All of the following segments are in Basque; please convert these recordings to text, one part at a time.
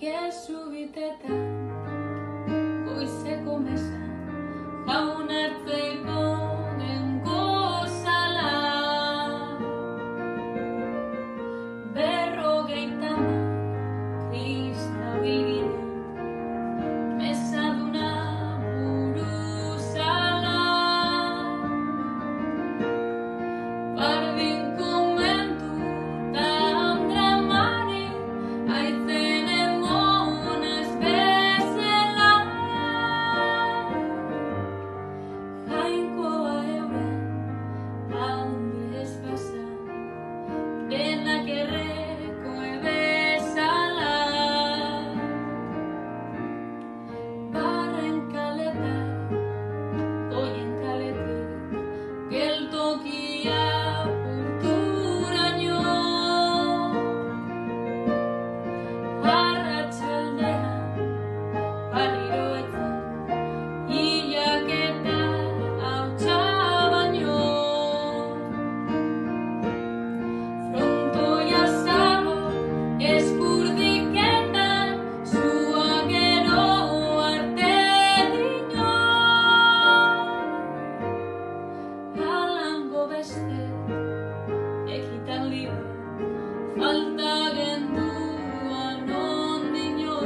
Kesu bitetan goizeko mesa jaun hartzeko gozala 50 kristau hirian mesaduna buruzala bardin komentu ta dramari aitzen emonez bezala jainkoa euren alde ez pasa denak erreko ebezala barren kaletak goien kaletik geltokia purturaino arratsaldean berriro etzan hilaketa hautsa baino frontoia zago eskurdiketan sua gero arte dino halango beste ekitan libre falta genduan ondino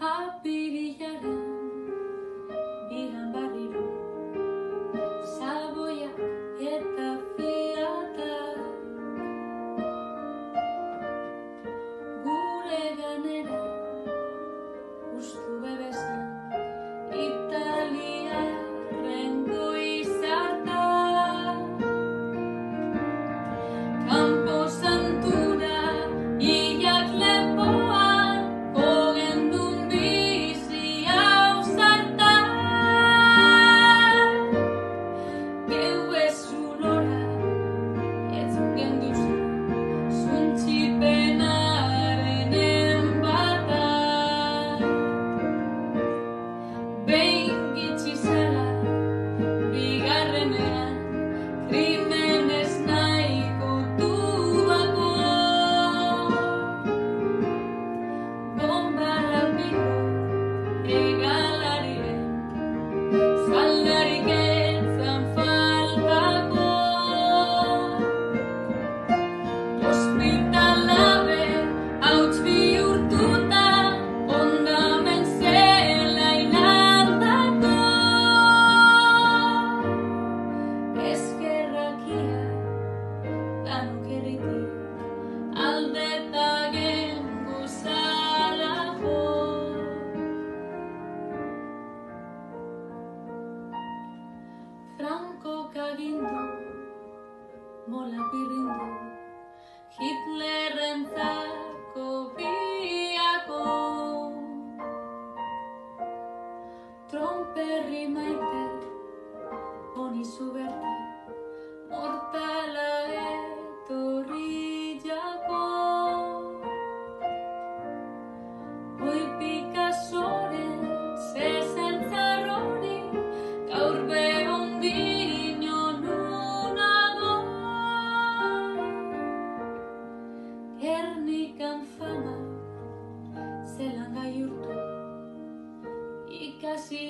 apirilaren bigan barriro Saboiak eta Fiatak gure ganera ustu bebezan Italiarren goizarta Campo Santura hilak lepoan kogendun bizi ausarta Geue zulora ez genduzu zuntzipenaren enbata behin gitxi zara bigarrenean krimenez nahiko tubako bomba lapiko egalarien zaldarik etzan faltako ospitalabe hauts bihurtuta ondamen zela hilandako eskerrakia danok erritik aldeta gengo zalako Frankok agindu mola birrindu Hitlerrentzako biako Tromperri maite honi zuberte mortala etorri jako Hoi Picassoren zezentzar hori gaur behondino nunago Gernikan fama zelan gailurtu ikasi